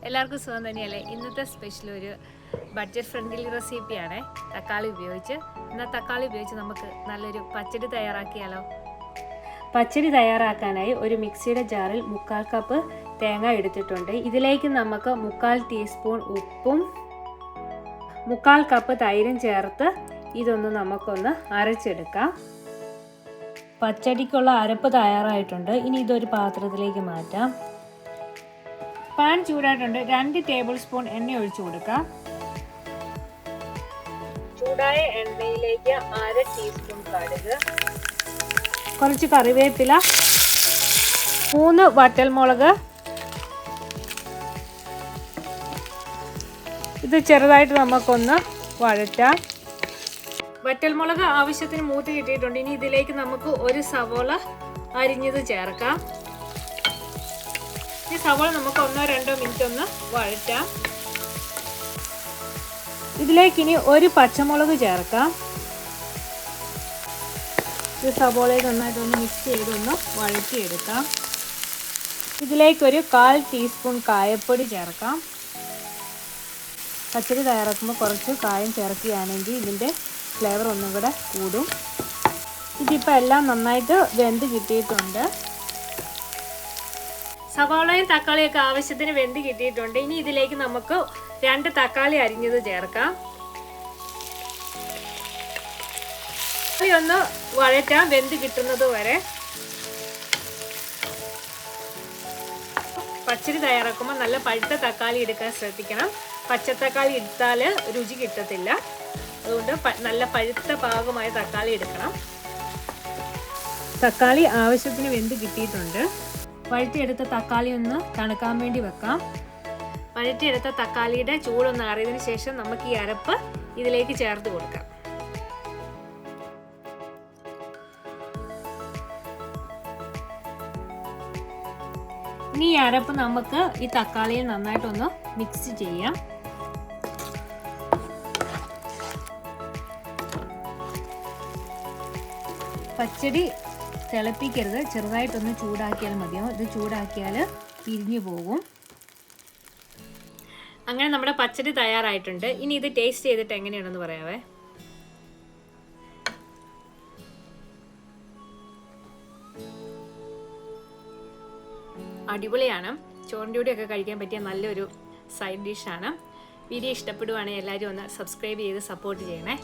എല്ലാവർക്കും സുഖം തന്നെയല്ലേ. ഇന്നത്തെ സ്പെഷ്യൽ ഒരു ബഡ്ജറ്റ് ഫ്രണ്ട്ലി റെസിപ്പിയാണ്. തക്കാളി ഉപയോഗിച്ച്. എന്നാൽ തക്കാളി ഉപയോഗിച്ച് നമുക്ക് നല്ലൊരു പച്ചടി തയ്യാറാക്കിയാലോ. പച്ചടി തയ്യാറാക്കാനായി ഒരു മിക്സിയുടെ ജാറിൽ 1/4 കപ്പ് തേങ്ങ എടുത്തിട്ടുണ്ട്. ഇതിലേക്ക് നമുക്ക് 1/4 ടീസ്പൂൺ ഉപ്പും 1/4 കപ്പ് തൈരും ചേർത്ത് ഇതൊന്ന് നമുക്കൊന്ന് അരച്ചെടുക്കാം. പച്ചടിക്കുള്ള അരപ്പ് തയ്യാറായിട്ടുണ്ട്. ഇനി ഇതൊരു പാത്രത്തിലേക്ക് മാറ്റാം. പാൻ ചൂടായിട്ടുണ്ട്. 2 ടേബിൾ സ്പൂൺ എണ്ണ ഒഴിച്ചു കൊടുക്കാം. ചൂടായ എണ്ണയിലേക്ക് 1/2 ടീസ്പൂൺ കടുക്, കുറച്ച് കറിവേപ്പില, 3 വറ്റൽമുളക്. ഇത് ചെറുതായിട്ട് നമുക്കൊന്ന് വഴറ്റാം. വറ്റൽമുളക് ആവശ്യത്തിന് മൂത്ത് കിട്ടിയിട്ടുണ്ട്. ഇനി ഇതിലേക്ക് നമുക്ക് ഒരു സവോള അരിഞ്ഞത് ചേർക്കാം. ഈ സവോള നമുക്ക് 1-2 മിനിറ്റ് ഒന്ന് വഴറ്റാം. ഇതിലേക്ക് ഇനി ഒരു പച്ചമുളക് ചേർക്കാം. ഈ സവോളയിൽ നന്നായിട്ടൊന്ന് മിക്സ് ചെയ്തൊന്ന് വഴറ്റിയെടുക്കാം. ഇതിലേക്കൊരു 1/4 ടീസ്പൂൺ കായപ്പൊടി ചേർക്കാം. പച്ചടി തയ്യാറാക്കുമ്പോൾ കുറച്ച് കായം ചേർക്കുകയാണെങ്കിൽ ഇതിൻ്റെ ഫ്ലേവർ ഒന്നും കൂടെ കൂടും. ഇതിപ്പോൾ എല്ലാം നന്നായിട്ട് വെന്ത് കിട്ടിയിട്ടുണ്ട്. സവാളയും തക്കാളിയൊക്കെ ആവശ്യത്തിന് വെന്ത് കിട്ടിയിട്ടുണ്ട്. ഇനി ഇതിലേക്ക് നമുക്ക് 2 തക്കാളി അരിഞ്ഞത് ചേർക്കാം. ഒന്ന് വഴറ്റാം വെന്ത് കിട്ടുന്നത് വരെ. പച്ചടി തയ്യാറാക്കുമ്പോൾ നല്ല പഴുത്ത തക്കാളി എടുക്കാൻ ശ്രദ്ധിക്കണം. പച്ചത്തക്കാളി എടുത്താൽ രുചി കിട്ടത്തില്ല. അതുകൊണ്ട് നല്ല പഴുത്ത പാകമായ തക്കാളി എടുക്കണം. തക്കാളി ആവശ്യത്തിന് വെന്ത് കിട്ടിയിട്ടുണ്ട്. വഴറ്റിയെടുത്ത തക്കാളി ഒന്ന് തണുക്കാൻ വേണ്ടി വെക്കാം. വഴറ്റിയെടുത്ത തക്കാളിയുടെ ചൂടൊന്ന് അറിയതിന് ശേഷം നമുക്ക് ഈ അരപ്പ് ഇതിലേക്ക് ചേർത്ത് കൊടുക്കാം. ഇനി ഈ അരപ്പ് നമുക്ക് ഈ തക്കാളിയിൽ നന്നായിട്ടൊന്ന് മിക്സ് ചെയ്യാം. പച്ചടി തിളപ്പിക്കരുത്, ചെറുതായിട്ടൊന്ന് ചൂടാക്കിയാൽ മതിയാവും. ഇത് ചൂടാക്കിയാൽ പിരിഞ്ഞു പോകും. അങ്ങനെ നമ്മുടെ പച്ചടി തയ്യാറായിട്ടുണ്ട്. ഇനി ഇത് ടേസ്റ്റ് ചെയ്തിട്ട് എങ്ങനെയാണെന്ന് പറയാവേ. അടിപൊളിയാണ്. ചോറിൻ്റെ കൂടെയൊക്കെ കഴിക്കാൻ പറ്റിയ നല്ലൊരു സൈഡ് ഡിഷാണ്. വീഡിയോ ഇഷ്ടപ്പെടുവാണെങ്കിൽ എല്ലാവരും ഒന്ന് സബ്സ്ക്രൈബ് ചെയ്ത് സപ്പോർട്ട് ചെയ്യണേ.